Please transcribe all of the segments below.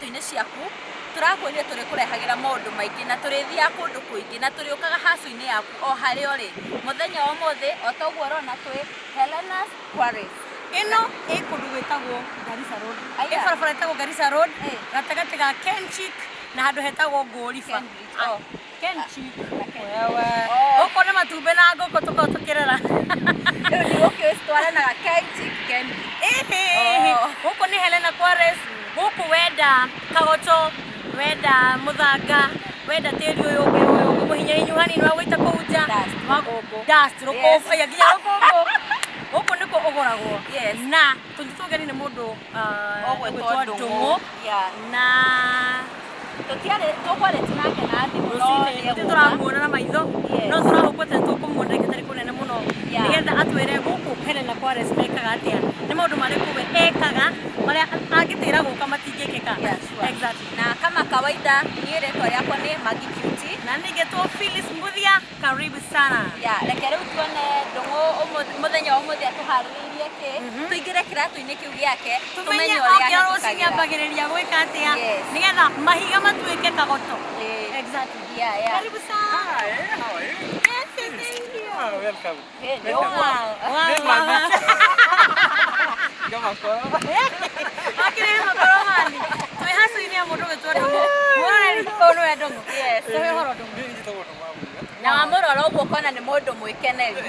kiratũ-inĩ ciaku tũrakwĩrire tũrĩ kũrehagĩra maũndũ maingĩ na tũrĩthiaga kũndũ kũingĩ na tũrĩũkaga hacu-inĩ yaku o harĩa ũrĩ mũthenya wa ũmũthĩ o ta ũguo ũrona twĩ Helena's Quarries. Ĩno ĩ kũndũ gwĩtagwo Garissa Road. Ĩ barabara ĩtagwo Garissa Road gatagatĩ ga Kenchic na handũ hetagwo Ngũriba. Kenchic. Gũkũ nĩ matumbĩ na ngũkũ tũkoragwo tũkĩrera. Rĩu nĩ gũkĩũĩ twaranaga Kenchic. Gũkũ nĩ Helena Quarries. Gũkũ wenda kagoto, wenda mũthanga, wenda tĩri ũyũ ũngĩ mũhinyahinyu hanini wa gũita kũu nja. Dust rũkũngũ, nginya rũkũngũ. Gũkũ nĩkũ ũgũragwo. Na tũnyitwo ũgeni nĩ mũndũ ũgwĩtwo Ndũng'ũ na tũkwarĩtie nake na thimũ rũcinĩ tũramuona na maitho no tũrahũkũte tũkũmuona ndagĩka tarĩ kũnene mũno nĩgetha atwĩre gũkũ Helena Quarries mekaga atĩa, nĩ maũndũ marĩkũ we ekaga marĩa angĩtĩra gũka matingĩkĩka. Na kama kawaida niĩ rĩtwa rĩakwa nĩ Maggie Beauty na nĩngetwo Phyllis Mbuthia. Karibu sana. Reke rĩu tuone Ndũng'ũ mũthenya wa ũmũthĩ atũharĩrĩirie kĩ tũingĩre kĩratũ-inĩ kĩu gĩake tumenye ũrĩa rũcinĩ ambagĩrĩria gwĩka atĩa nĩgetha mahiga matuĩke kagoto. Karibu sana. Hi, how are you? Yes, thank you. Welcome. Akĩrehe makoromani twĩ hacu-inĩ ya mũndũ ũgĩtwo Ndũng'ũ. Mũroreri ũyũ nĩwe Ndũng'ũ. Tũhe ũhoro Ndũng'ũ. Na wamũrora ũguo ũkona nĩ mũndũ mwĩkeneri.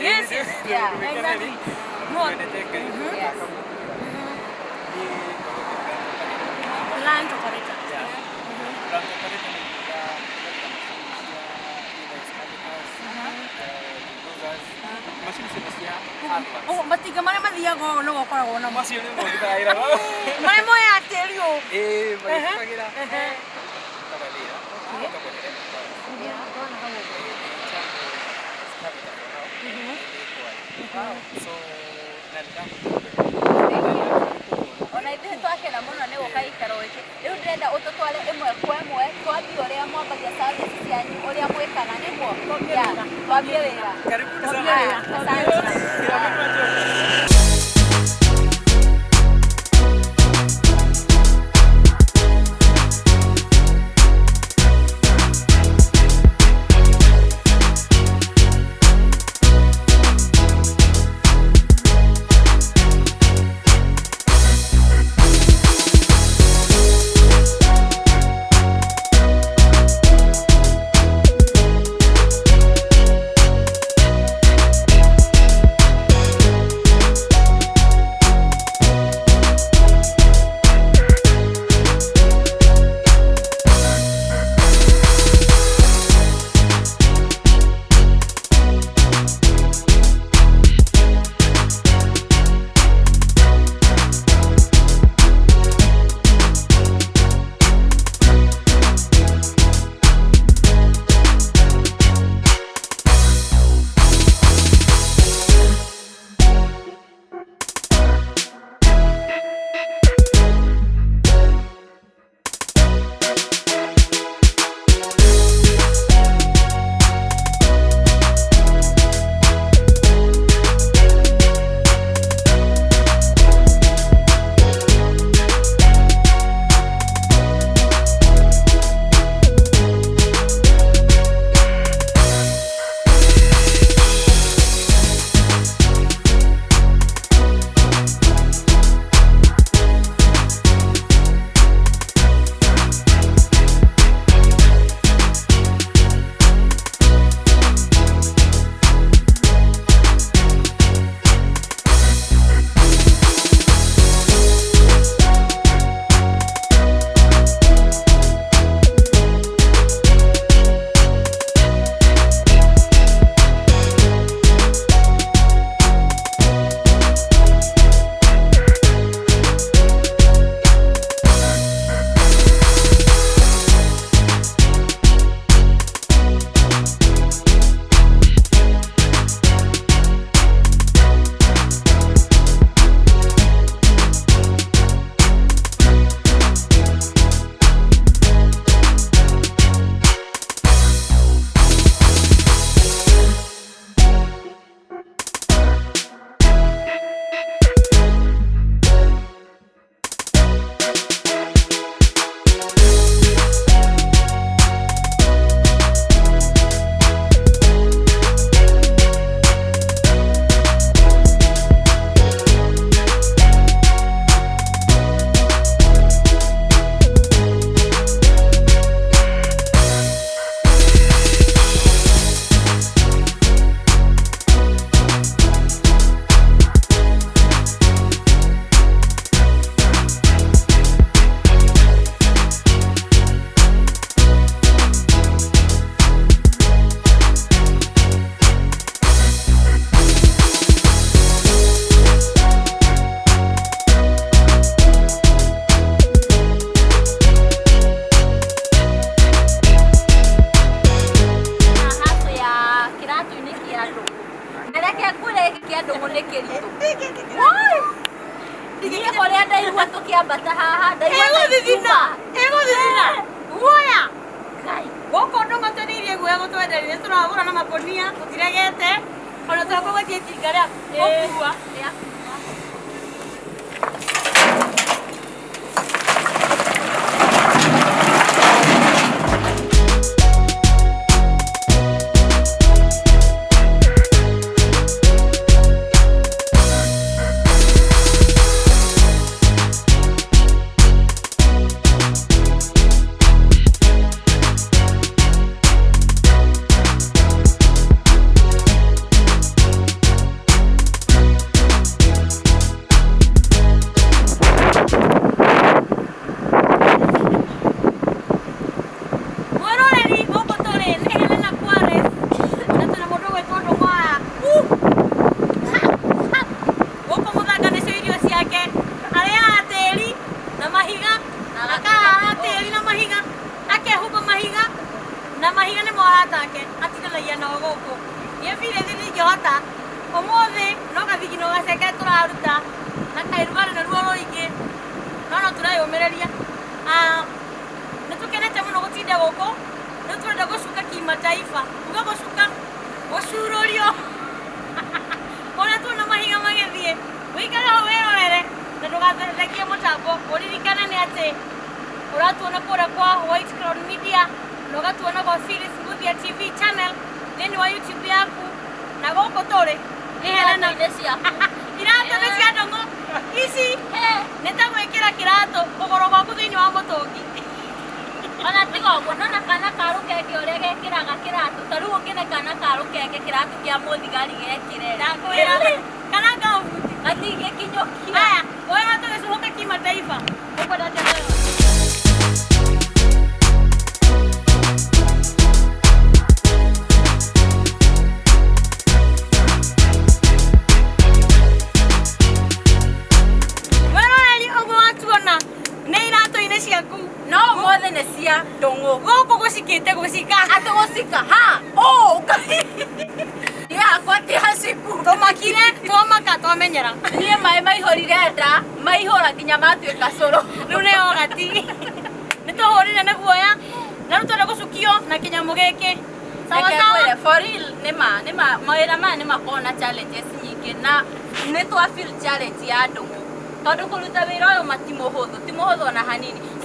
Plant operator. Matinga marĩa mathiaga ũũ nĩguo ũkoragwo namo. Macio nĩmo ngĩtaraĩra. Marĩa moyaga tĩri ũũ. Magĩtũmagĩra. Ona ithuĩ twakena mũno nĩ gũka gĩikaro gĩkĩ. Rĩu ndĩrenda ũtũtware ĩmwe kwa ĩmwe twambie ũrĩa mwambagia service cianyu ũrĩa mwĩkaga nĩguo. Twambie wĩra. Karibuni sana. nĩ kĩritũ. Ndiye kũrĩa ndaigua tũkĩambata haha ndaigua egũthithina guoya gũkũ ndũng'ũ tũrĩirie guoya gũtwenderia tũragũra na makũnia tũtiregete ona twakũgũthiĩ itinga rĩa gũkua.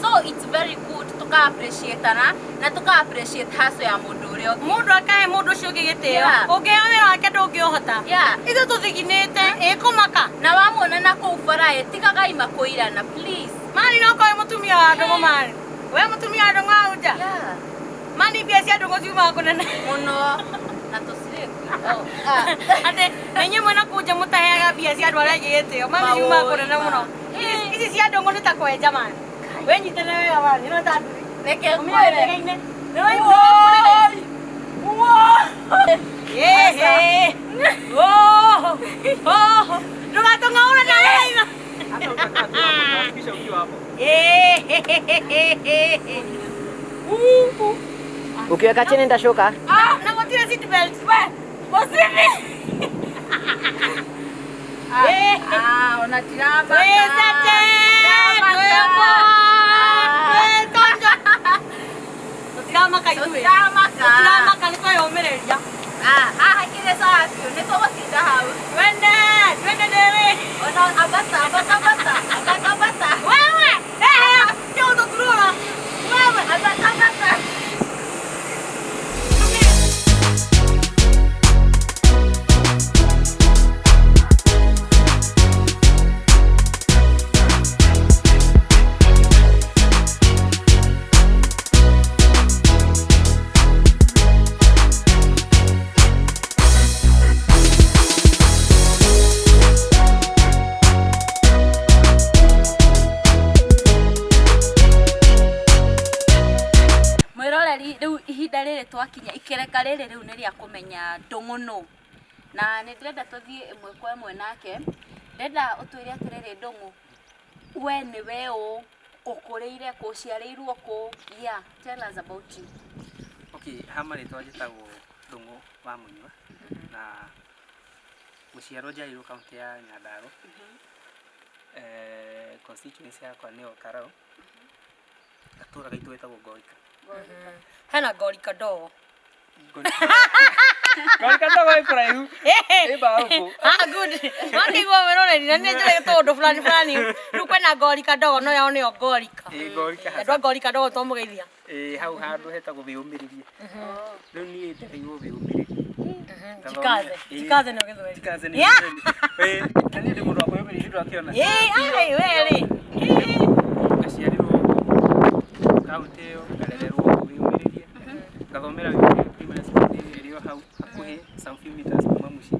So it's very good to appreciate na tuka appreciate hustle ya mundu uria ungi. Mundu akahe mundu ucio ungi gitio. Ungiona wake ndungihota. Ithu tuthiginite ikumaka. Na wamwona na kuu bara tigaga ima kuirana please. Mani no koe mutumia wa ndungu mani. We mutumia wa ndungu auja. Mani bia cia ndungu ciuma kunene. Muno na tusire. Ate menye mwana kuja mutaheaga bia cia andu aria gitio. Mani ciuma kunene muno. Ici cia ndungu ni ta kwenja mani. We nyitene wega mani no ta Neke kwere. Ndugatongaura na wega. Ukiweka chini nitashuka. Na gutire seat belt. Mosini. Unatiramba. Turamaka ithuĩ. Turamaka nĩ tweyũmĩrĩria. Haha kĩrĩ sawa biũ nĩ tũgũtinda hau. Twende ndĩrĩ. Ona abata. Wewe, kĩu tũturũra. Wewe, abata. Ihinda rĩrĩ twakinya ikereka rĩrĩ rĩu nĩ rĩa kũmenya ndũng'ũ nũ na nĩ ndĩrenda tũthiĩ ĩmwe kwa ĩmwe nake. Ndĩrenda ũtwĩre atĩrĩrĩ ndũng'ũ, we nĩ we ũ, ũkũrĩire kũ, ũciarĩirwo kũ? Yeah, tell us about you. Okay, ha marĩtwa njĩtagwo Ndũng'ũ wa Mũnyua na Mũciarwo njairwo kaunti ya Nyandarua. Constituency yakwa nĩyo Karau. Gatũra gaitũ getagwo Ngorika. Hena Ngorika Ndogo. Ngorika Ndogo ĩ kũraihu. Ĩmba huko. Good. Wakĩigua wĩroreri na nĩ njũĩ tondũ fulani rĩu kwĩna Ngorika Ndogo no yao nĩyo Ngorika. Ngorika hasa. Andũ Ngorika Ndogo twamũgeithia. Hau handũ hetagwo Wĩyũmĩrĩrie. Rĩu niĩ ndereirwo Wĩyũmĩrĩrie. Jikaze nĩ ũgĩthweri. Jikaze nĩ ũgĩthweri. Na niĩ ndĩ mũndũ wa Wĩyũmĩrĩrie ndũrakĩona. Ai weri. Ngaciarirwo kaunti ĩyo ngarererwo Wĩyũmĩrĩrie. Ngathomera Wĩyũmĩrĩrie primary school ĩrĩ hau hakuhĩ some few meters kuma mũciĩ.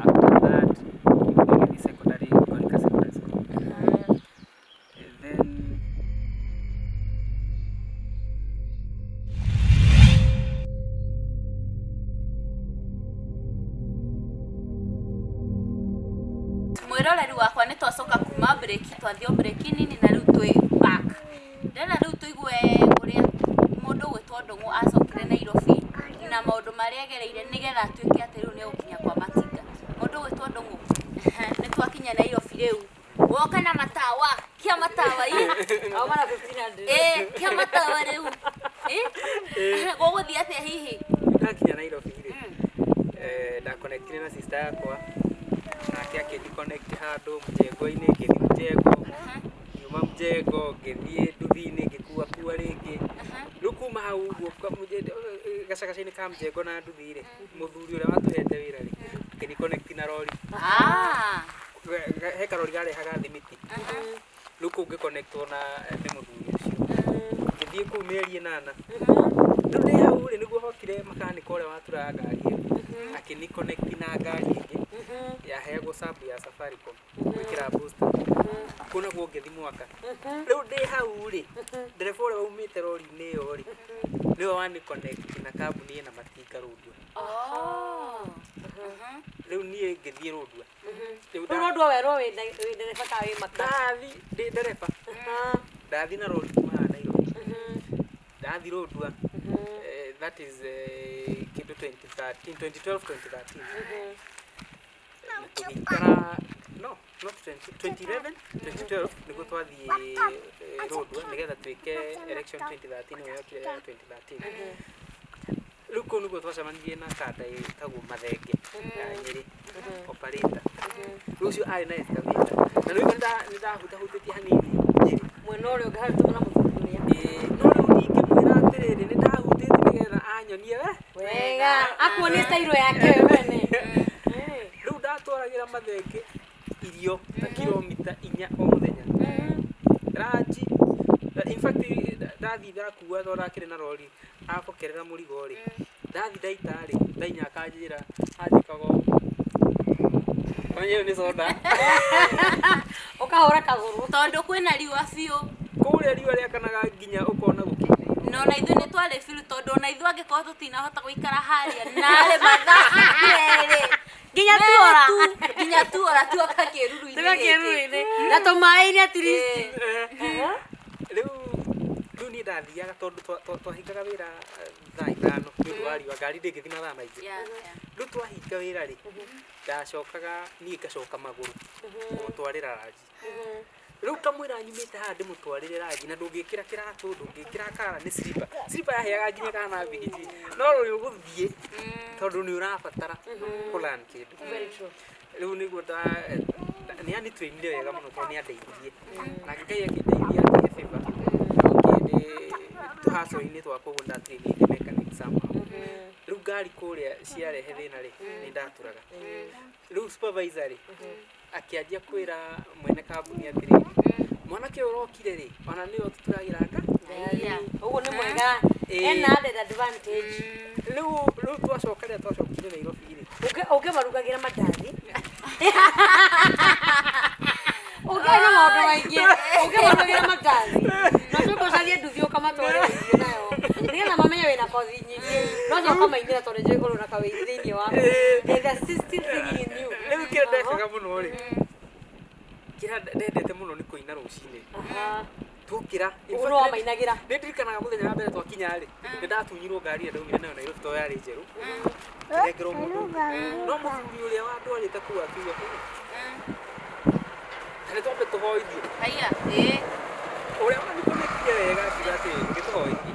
After that, ngĩthiĩ secondary Ngorika Secondary School. Then mwĩroreri wakwa nĩ twacoka kuma break, twathio break nini na rĩu twĩ back. Ndĩrenda rĩu tũigue ũrĩa mũndũ gwĩtwo Ndung'u acokire Nairobi na maũndũ marĩa agereire nĩgetha atuĩke atĩ rĩu nĩ gũkinya kwa Matinga. Mũndũ gwĩtwo Ndung'u, nĩ twakinya Nairobi rĩu. Woka na matawa, kia matawa ĩ. Au mara 1500. Kia matawa rĩu. Gũgũthiĩ atĩa hihi? ndakinya Nairobi rĩ. Ndakonectire na sister yakwa. Nake akĩndiconnect handũ Mjengo-inĩ, ngĩthiĩ Mjengo. Nyuma Mjengo, ngĩthiĩ nduthi-inĩ, ngĩkua rĩngĩ. Rĩu kuma hau ũguo gacagaca-inĩ ka Mjengo na nduthi rĩ, mũthuri ũrĩa watũhete wĩra rĩ, akĩndiconnect na rori. He karori garehaga thimiti. Rĩu kũu ngĩconnectwo na nĩ mũthuri ũcio. Ngĩthiĩ kũu mĩeri 8. Rĩu ndĩ hau rĩ nĩguo hokire makanika ũrĩa waturaga ngari ĩyo. Akĩniconnect na ngari ĩngĩ. Yaheagwo sabu ya Safaricom gwĩkĩra booster. Kũu naguo ngĩthi mwaka. Rĩu ndĩ hau rĩ, ndereba ũrĩa waumĩte rori-inĩ ĩyo rĩ, nĩwe waniconnect na kambuni ĩna Matinga Rũndua. Rĩu niĩ ngĩthiĩ Rũndua. Rĩu Rũndua werwo wĩ ndereba ka wĩ maka. Ndathi ndĩ ndereba. Ndathi na rori kuma Nairobi. Ndathi Rũndua. That is kĩndũ 2012 2013. Tũgĩikara no not 2011 2012 nĩguo twathiĩ Rũndua nĩgetha twĩke election 2013 ĩyo yokire ya 2013. Rĩu kũu nĩguo twacemanirie na kanda ĩtagwo Mathenge ya Nyeri operator. Rĩu ũcio arĩ na excavator. Na rĩu nĩndahutahutĩtie hanini Nyeri. Mwena ũrĩa ũngĩ harĩ na mũthuthuria. No rĩu ndingĩmwĩra atĩrĩrĩ nĩndahutĩtie nĩgetha anyonie wega akuonie stailo yake we mwene. Rĩu ndatwaragĩra Mathenge irio ta kilomita 4 o mũthenya. Ranji in fact ndathi ndakua tondũ ndakĩrĩ na rori apokerera mũrigo rĩ. Ndathi ndaita rĩ ndainya akanjĩra anjĩkaga onye nĩ soda. Ũkahũra kagũrũ Tondũ kwĩna riũa biũ. Kũrĩa riũa rĩakanaga nginya ũkona gũkĩnda. No na ithuĩ nĩ twarĩ biũ tondũ na ithuĩ angĩkorwo tũtinahota gũikara harĩa narĩ mathaa merĩ. Nginya tuora tuoka kĩruru-inĩ. Tuoka kĩruru-inĩ. Na tũmaĩ-inĩ at least. Rĩu niĩ ndathiaga tondũ twahingaga wĩra thaa 5 nĩ ũndũ wa riũa ngari ndĩngĩthiĩ mathaa maingĩ. Rĩu twahinga wĩra rĩ ndacokaga niĩ ngacoka magũrũ gũtwarĩra ranji. Rĩu kamwĩra nyumĩte haha ndĩmũtwarĩre ranji na ndũngĩkĩra kĩratũ ndũngĩkĩra kara nĩ slipper. Slipper yaheaga nginya kana mbigiji. No rĩu ũgũthiĩ tondũ nĩ ũrabatara plan kĩndũ. Rĩu nĩguo nĩ anitũinire wega mũno tondũ nĩ andeithirie. Na Ngai akĩndeithia akĩhe favor. Kĩndĩ tũhaco-inĩ twakwa ũguo ndatrainĩte mechanic somehow. Rĩu ngari kũrĩa ciarehe thĩna rĩ nĩ ndaturaga. Rĩu supervisor rĩ akĩanjia kwĩra mwene kambuni atĩrĩrĩ mwanake ũrokire rĩ ona nĩwe ũtũturagĩra ũguo nĩ mwega ena added advantage. Rĩu twacokire Nairobi rĩ ũngĩmarugagĩra mandathi ũngĩaga maũndũ maingĩ ũngĩmarugagĩra mandathi no ũcokacarie nduthi ũkamatware irio nayo nĩgetha mamenye wĩna kothi nyingĩ no ũkamaingĩra tondũ njũĩ ũrĩ na kawĩra thĩinĩ wa the system thing in you. Rĩu kĩrĩa ndekaga mũno rĩ kĩrĩa ndendete mũno nĩ kũina rũcinĩ tukira Uno amainagira. ndirikanaga muthenya wa mbere twakinya ri ndatunyirwo ngari ya ndaumire nayo Nairobi to yari njeru ngerekero mundu no muthuri uria watwarite kuwa kiuga tani twambe tuhoithie haya uria wanikonekire wega akiuga ati ngituhoithie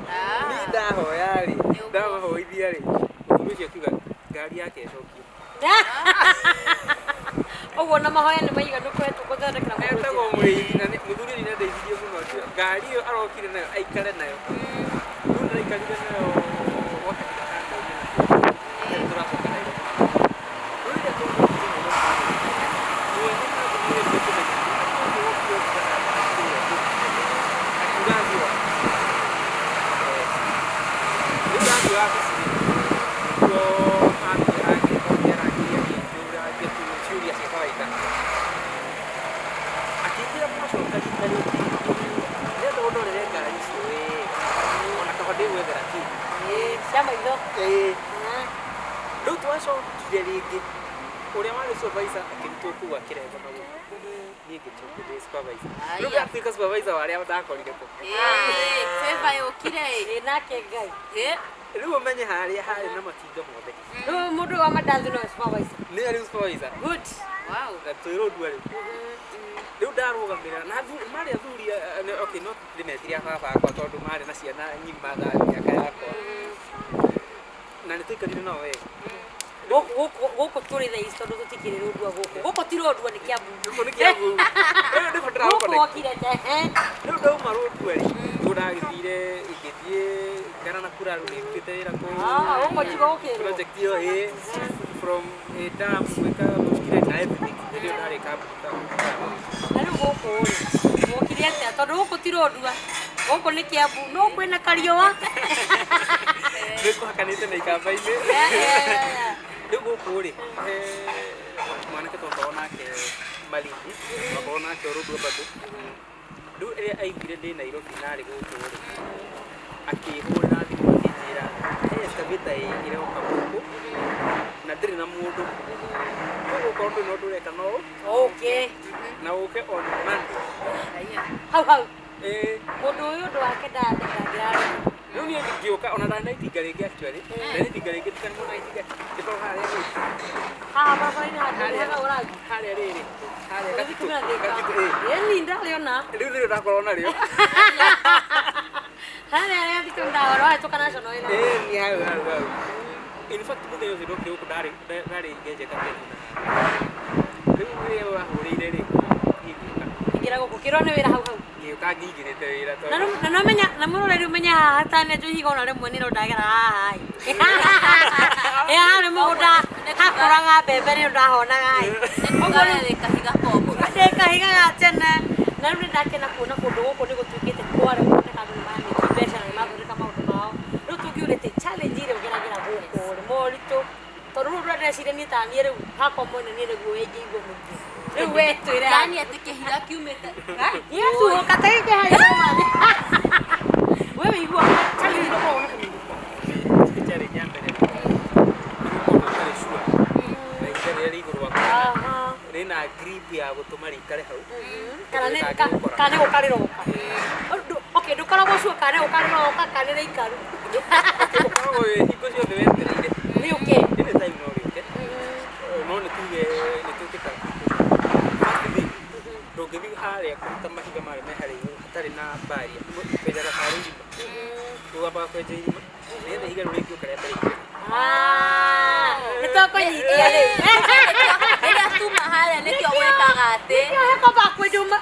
ni ndahoya ri ndahoithia ri muthuri ucio akiuga ngari yake icokio Oguo na mahoya nĩ maiganu kwetu gũthondekera mũndũ etagwo mũrĩithi na muthuri ũyũ nĩandeithirie mũno ngari ĩyo arokire nayo aikare nayo rĩu ndaraikarire nayo gwa kahinda ka ndaumĩra tũracoka Nairobi rĩu rĩrĩa tũgũkinya Nairobi kũmenya akiuga thiwa rĩu ndathiĩ wabici rĩu twacokire rĩngĩ ũrĩa warĩ supervisor akĩrutwo kuua kĩremba na gũkũ niĩ ngĩcoka ndĩ supervisor rĩu ngatuĩka supervisor warĩa ndakorire kũ favor yũkire nake Ngai rĩu ũmenye harĩa harĩ na matinga mothe rĩu mũndũ wa mandathi no supervisor nĩ arĩ supervisor good wow twĩrwo ndua rĩu rĩu ndarũgamĩra na marĩ athuri okay no ndĩmetire baba akwa tondũ marĩ na ciana nyima mĩaka yakwa na nĩ tũikarire nao wega gũkũ tũrĩ thaa ici tondũ tũtikĩrĩ rũndua gũkũ ti rũndua nĩ Kiambu gũkũ nĩ Kiambu rĩu ndĩko ndĩragũkone rĩu ndauma rũndua rĩ ndagĩthire ingĩthiĩ ngara na kura rĩu nĩndutĩte wĩra kũu project ĩyo from dam gwĩka mũcikire na everything rĩu ndarĩ kambuta na rĩu gũkũ rĩ mokire atĩa tondũ gũkũ ti rũndua gũkũ nĩ Kiambu no kwĩna kariũa nĩkũhakanĩte na ikamba-inĩ rĩu gũkũ rĩ mwanake twakorwo nake Malindi twakorwo nake Rũndua bado rĩu rĩrĩa aiguire ndĩ Nairobi narĩ gũkũ rĩ akĩhũrĩra thimũ akĩnjĩra excavator ĩroka gũkũ na ndĩrĩ na mũndũ gũkorwo ndũrĩ na ũndũ ũreka no na ũke on Monday hau mũndũ ũyũ ũndũ wake ndangĩrarĩ rĩu niĩ ngĩũka ona ndarĩ na itinga rĩngĩ actually ndarĩ itinga rĩngĩ tiga nĩmona itinga ndĩkorwo harĩa rĩrĩ harĩa rĩrĩ harĩa gatitũ ndarĩona rĩu nĩrĩo ndakorwo narĩo harĩa gatitũ ndahora hĩtũka national ĩno nĩ hau in fact mũthenya ũcio ndokire gũkũ ndarĩ ngenjeta tena rĩu rĩrĩa wahũrĩire rĩ ingĩra gũkũ kĩrwo nĩ wĩra hau ngĩũka ngĩigĩrĩte wĩra na nomenya na mũroreri ũmenye haha hatane njũhiga ona rĩmwe nĩ ndagera haha harĩ mũgũnda hakoraga mbembe nĩ ndahonaga kahiga ga tene na rĩu nĩ ndakena kuona kũndũ gũkũ nĩ gũtuĩkĩte kware kuoneka andũ nĩ manĩti mbeca na nĩ mathondeka maũndũ mao rĩu tũngiugĩte challenge ĩrĩa ũgeragĩra gũkũ rĩ moritũ tondũ rĩu ndĩreciria niĩ ta niĩ rĩu hakwa mwene niĩ nĩguo ĩngĩigua mũingĩ rĩu wetwĩre yani atĩ kĩhiga kiumĩte Yesu ũkataĩke harĩa we wĩigua challenge ĩno korwo na challenge ya mbere rĩna grip ya gũtũma rĩikare hau kana nĩ gũkarĩroka ndũkoragwo cua kana nĩ gũkarĩroka kana nĩ rĩikaru ũkoragwo hingo ciothe wetereire rĩũke any time no rĩũke no nĩ tuge nĩ tũkĩta ndũngĩthiĩ harĩa kũruta mahiga marĩa me harĩa igũrũ hatarĩ na baria kwenjaga tarĩ irima tũgambaga kwenja irima nĩgetha ihiga rĩu rĩngĩũka rĩa mbere igũrũ nĩ twakũnyitia rĩu rĩrĩa tuma harĩa nĩkĩo gwĩkaga atĩ kwamba kwĩnduma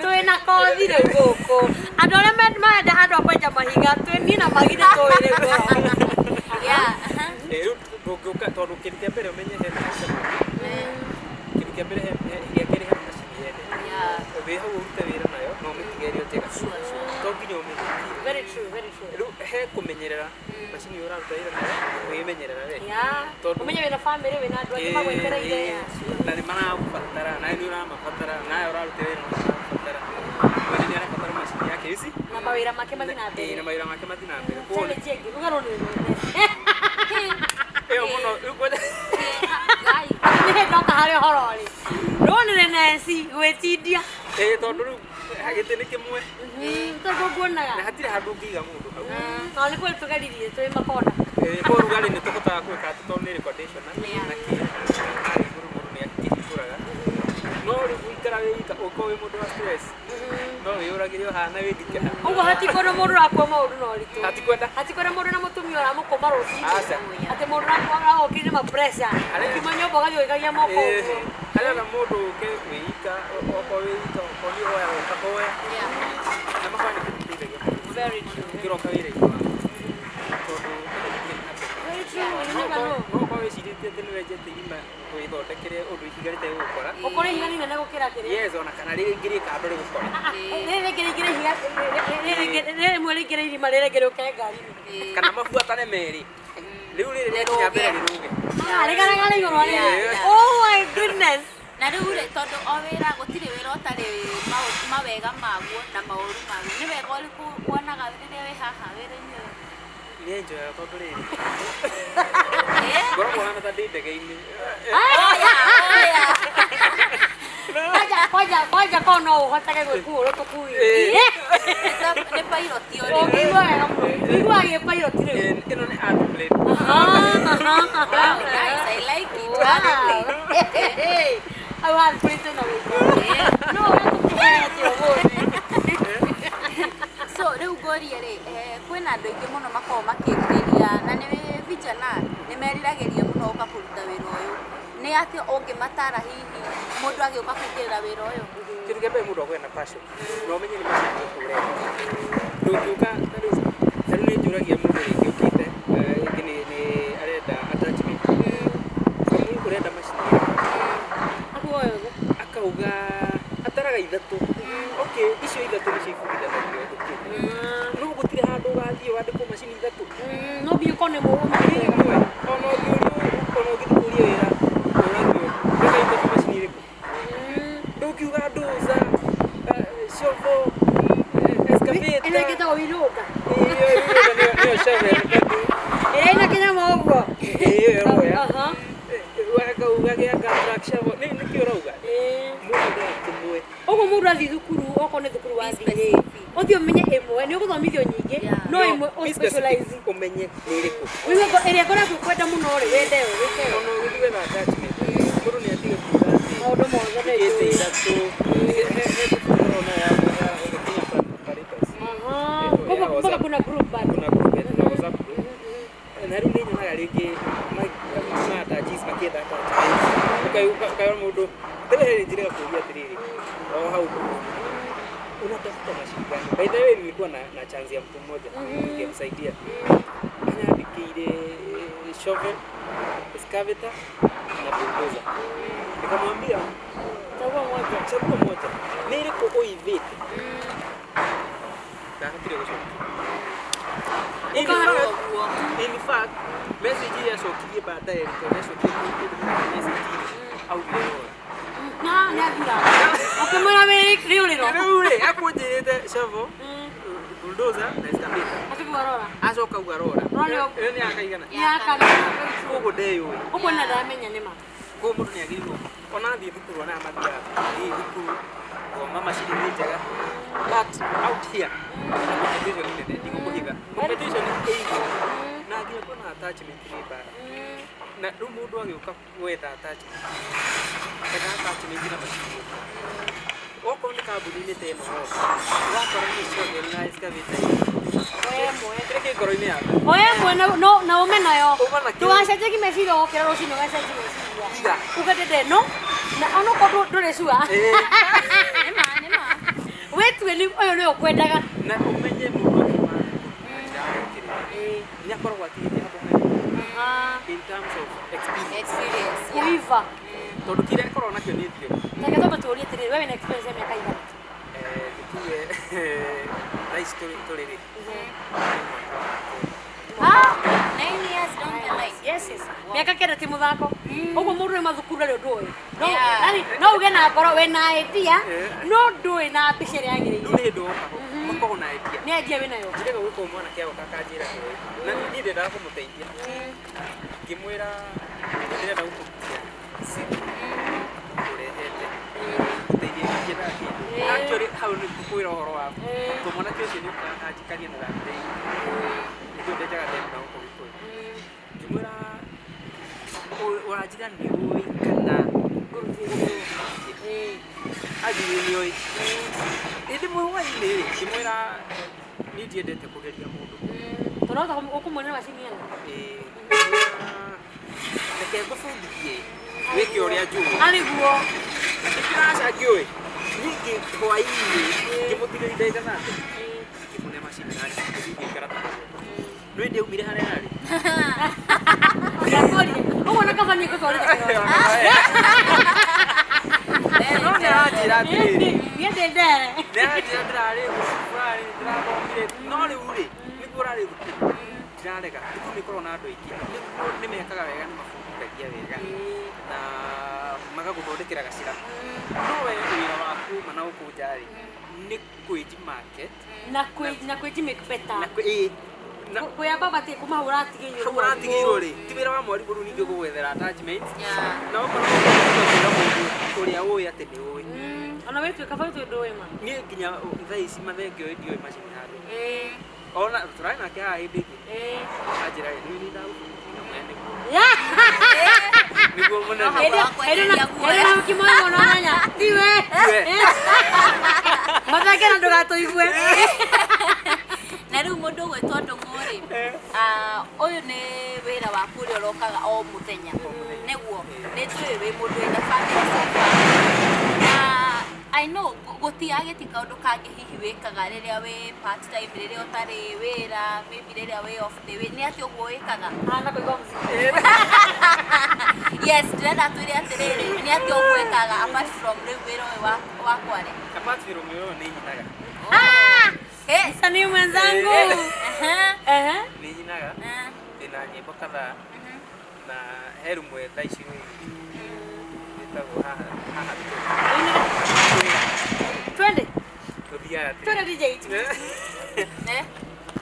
twĩna kothi rĩu gũkũ andũ arĩa marenda handũ ha kwenja mahiga niĩ na magire tũĩ rĩu rĩu ndũngĩũka tondũ kĩndũ kĩa mbere ũmenye hena kĩndũ kĩa mbere gĩa kerĩ he macini yene wĩ hau ũrute wĩra nayo no ũmĩtige ĩrĩ o njega to nginya ũmĩthũkie rĩu he kũmenyerera macini ĩyo ũraruta wĩra nayo wĩmenyerera we ũmenye wĩna bamĩrĩ wĩna andũ angĩ magwetereire na nĩ maramũbatara nawe nĩ ũramabatara nawe ũraruta wĩra no ũramabatara mwene nĩ arabatara macini yake ici na mawĩra make mathiĩ na mbere na mawĩra make mathiĩ na mbere challenge ĩngĩ rugarũ nĩ ĩyo mũno rĩu kwenda nĩ ndoka harĩ ũhoro rĩ rũnĩrĩ neci gwĩtindia tondu riu giti ni kimwe Toko kuonaga. na hatire handu ngiga mundu hau No ni kweli tugaririe twi makona. ko rugari ni tukotaga gwika tondu ni condition na ki ari muru ni akihuraga no riu guikara wika uko wi mundu wa stress no wiyuragirio hana withike Ugo hatikona mundu akwa maundu no ritu. hatikwenda mundu na mutumia ora mukoma ruci. Aca. Ati mundu akwa okire ma pressure. Kimanya boga yoikagia moko. ala na mundu ke wika oko wika oko ni oya utakoya na mafani kutitegeria Very true. kiroka wire no kwa wiciritie ati niwenjete irima withondekere undu ihigarite gukora Ukore higa ni nene gukira kiri. yes ona kana riri ngiri kando ri gukora Rere ngire higa. Rere mwere ngire irima rere ngire ukengari. kana mabuatane meri riu riri rikinya mbere riruge Regara igoro ari. Oh my goodness. Na riu ri tondu o wira gutiri wira utari mawega maguo na mauru maguo ni wega uriku wonaga riria wi haha wira-ini ni enjoy tondu riri ngoro mwana ta ndi ndege-ini Kwaja kono uhotage gwikura tukui. ni pilot uri Igua ye pilot ri. ino ni art plane wow nice I like it I want to put it on. No, so riu ngoria ri kwina andu aingi muno makoo makiriria na ni vijana ni meriragiria muno uka kuruta wira uyu ni ati ungimatara hihi mundu agiuka kuingirira wira uyu kitu kia mbere mundu akorwo na passion na umenye ni passion iriku urenda ndungiuka riu ni njuragia mundu ringi ukite ingi ni arenda attachment kamu urenda macini akauga ataraga ithatu okay icio ithatu ni ciibundithanagio thukuru no gutire handu ugathie wandikwo macini ithatu no bi kone mo ona ũngĩthukuria wĩra ũragio ndũkaingĩria macini ĩrĩkũ ndũkiuga doza shovel excavator ile kita oiruka nĩyo shovel ile ina kinyama ũguo wakauga gĩaka track shovel nĩkĩo ũrauga mũndũ kĩmwe ũguo mũndũ athi thukuru oko nĩ thukuru wa thiĩ ũthiĩ ũmenye ĩmwe nĩ ũgũthomithio nyingĩ no ĩmwe ũspecialize ũmenye nĩ ĩrĩkũ wĩmwe ĩrĩa ngoretwo kwenda mũno rĩ wende wĩke ona ũgĩthiĩ na attachment mũndũ nĩ atige kuuga atĩ maũndũ mothe nĩ gĩtĩ ithatũ ona ya Kenya Paritas mpaka kuna group bado kuna group yetu na WhatsApp group na rĩu nĩ nyonaga rĩngĩ matajis makĩenda ukaiona mũndũ tene njĩrĩga kũria atĩrĩrĩ o hau unatafuta mashini gani by the way nilikuwa na chance ya mtu mmoja ningemsaidia anaandikire shovel excavator na bulldozer nikamwambia chagua moja nĩ ĩrĩkũ ũithĩte ndahotire gũcokia in fact message yacokirie baadaye nikacokirie message au na nĩathira akĩmwĩra rĩũrĩro rĩu rĩ akũnjĩrĩte shovel bulldozer na excavator akĩgwarora acoka uga rora ĩyo nĩ akaigana koguo ndeyũĩ ũguo na ndamenya nĩ ma koguo mũndũ nĩ agĩrĩirwo ona athiĩ thukuru ona amathiaga thiĩ thukuru goma macini nĩ njega but out here na competition nene ndigũkũhitha competition ĩigũ na angĩkorwo na attachment nĩ mbara na rĩu mũndũ agĩũka gwetha attachment ena attachment na macini okorwo nĩ kambuni-inĩ ta ĩno wakora nĩ shovel na excavator kĩrĩa kĩ ngoro-inĩ yaku oemwe na ume nayo ndũgacenjagie meciria wokĩra rũcinĩ ũgacenjia meciria ugatete no na onokorwo ndũrĩ cua wĩtue ũyũ nĩ ũkwendaga na ũmenye mũndũ akiuma nĩ akoragwo atigĩte handũ in terms of experience kuiva tondũ kĩrĩa akoragwo nakĩo nĩ thio reke twambe tũũrie atĩrĩrĩ we wĩna experience ya mĩaka igana tuge raici tũrĩ rĩ 9 years down the line yes mĩaka kenda ti mũthako ũguo mũndũ nĩ mathukuru narĩ ndũĩ no uge na ngoro wĩna idea no ndũĩ na mbica ĩrĩa yagĩrĩire rĩu nĩ hĩndĩ woka makoragwo na idea nĩ idea wĩnayo njĩrĩga gwĩka mwanake agoka akanjĩra na niĩ ndendaga kũmũteithia ngĩmwĩra ndĩrenda gũkũrutia simu ũrehete gũteithia njĩra kĩndũ actually hau nĩ ngũkwĩra ũhoro wa mwanake ũcio nĩ ũkanjikaria na rambĩ nĩguo ndenjaga ndemu na gũkũ Gĩkũyũ ngĩmwĩra wanjĩra nĩ ũĩ kana anjĩrĩ nĩ ũĩ ĩndĩ mũhwainĩ ngĩmwĩra niĩ ndiendete kũgeria mũndũ tũrahota ũkũmuonera macini ĩno reke ngũbundithie wĩke ũrĩa njũĩ arĩguo ndĩkĩraca ngĩũĩ ningĩ hwainĩ ngĩmũtigĩria ndagĩka thate ngĩmũne macini na ngĩikara ta no ĩndĩ aumire harĩa arĩ ndakũria ũguo na kaba nĩ ngũtwarĩte kĩrori no nĩaranjĩra atĩrĩrĩ niĩ ndĩ ndere nĩaranjĩra ndĩrarĩ fulani ndĩrathomire no rĩu rĩ nĩguo ũrarĩ thukuru ndirarega thukuru nĩkorwo na andũ aingĩ nĩguo nĩmekaga wega nĩmabundithagia wega na magagũthondekera gacĩra no we wĩra waku ma na gũkũ nja rĩ nĩ kwĩji market na kwĩji make better na kwĩamba batie kũmahũra atigĩirwo hau ũratigĩirwo rĩ ti wĩra wa mwarimũ rĩu ningĩ gũgwethera attachment na okorwo ũkwĩra mũndũ ũrĩa ũĩ atĩ nĩ ũĩ ona wĩtuĩka bau twĩ ndũĩ ma niĩ nginya thaa ici mathengio ndiũĩ macini handũ ona tũrarĩ nake haha hĩndĩ ĩngĩ anjĩra rĩu nĩ ndagũbundithia mwene nĩguo mũnene ũkimwona onanya tiwe mathake na ndũgatũigue na rĩu mũndũ ũgwĩtwo Ndũng'ũ-rĩ ũyũ nĩ wĩra waku ũrĩa ũrokaga o mũthenya nĩguo nĩnjũĩ wĩ mũndũ wĩna family sofa na I know gũtiagĩti kaũndũ kangĩ hihi wĩkaga rĩrĩa wĩ part time rĩrĩa ũtarĩ wĩra maybe rĩrĩa wĩ off the way nĩ atĩ ũguo wĩkaga na kũigua yes ndĩrenda twĩre atĩrĩrĩ nĩ atĩ ũguo wĩkaga apart from rĩu wĩra ũyũ wakwa rĩ apart from wĩra ũyũ nĩ nyinaga msanii mwenzangu nĩ nyinaga ndĩna nyĩmbo kadhaa na he rũmwe thaa ici ĩtagwo haha twende tũthiaga twende DJ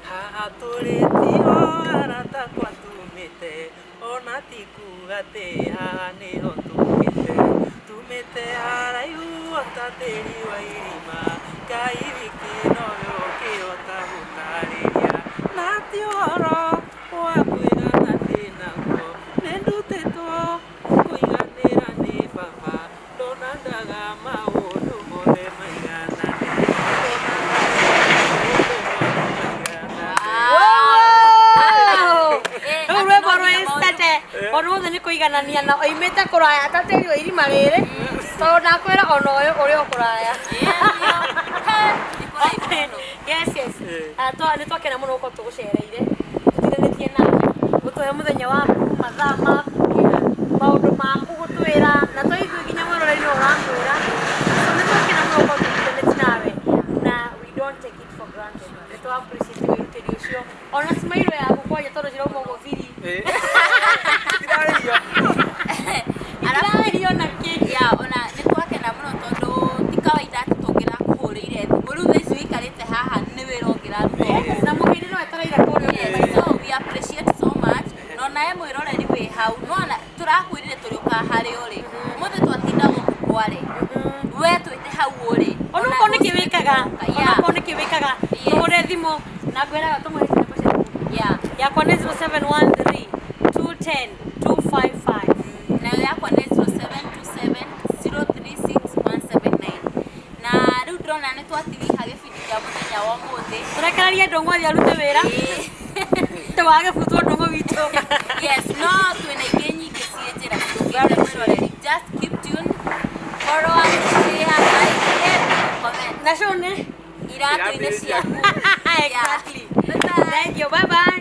haha tũrĩtio arata kwa tumĩte ona tikuga atĩ haha nĩho tumĩte haraihu ota tĩri wa irima Ngai wiki nowe ũkĩhota gũtarĩria na ti ũhoro wa kwĩgana ndĩnaguo nĩndutĩtwo kũiganĩra nĩ baba ndonandaga maũndũ mothe maiganane rĩu rwĩmbo rwĩcete ũndũ wothe nĩ kũiganania na oimĩte kũraya ta tĩri wa irima rĩrĩ tondũ ndakwĩra ona ũyũ ũrĩ o kũraya nĩ twakena mũno gũkorwo tũgũcereire tũtiganĩtie na gũtũhe mũthenya waku mathaa maku maũndũ maku gũtwĩra na twaigua nginya mwĩroreri ũramwĩra nĩ twakena mũno gũkorwo tũtiganĩtie nawe na we don't take it for granted nĩ twa appreciate wĩrutĩri ũcio ona smile yaku kwanja tondũ cirauma mũthiri iraherio na kĩĩ ona nĩ twakena mũno tondũ ti kawaida atĩ tũngĩrakũhũrĩire thimũ rĩu thaa ici wĩikarĩte haha nĩ wĩra ũngĩraruta na mũhĩndi no etereire kũrĩa so we appreciate so much no naye mwĩroreri wĩ hau no tũrakwĩrire tũrĩũkaga harĩa ũrĩ ũmũthĩ twatinda gũkũ kwarĩ we twĩte hau ũrĩ onokorwo nĩ kĩwĩkaga onokorwo nĩ kĩwĩkaga tũhũre thimũ na ngwĩraga tũmũhe ciĩko ciaku yakwa nĩ 0713 210 255 nayo yakwa nĩ 0727036179 na rĩu ndĩrona nĩ twatiriha gĩbindi kĩa mũthenya wa ũmũthĩ tũrekererie Ndũng'ũ athiĩ arute wĩra tũwage butwo Ndũng'ũ witũ yes no twĩna ingĩ nyingĩ ciĩ njĩra ciũkĩte mwĩroreri just keep tuned follow us share like and comment na cũnĩ iratũ-inĩ ciaku exactly thank you bye bye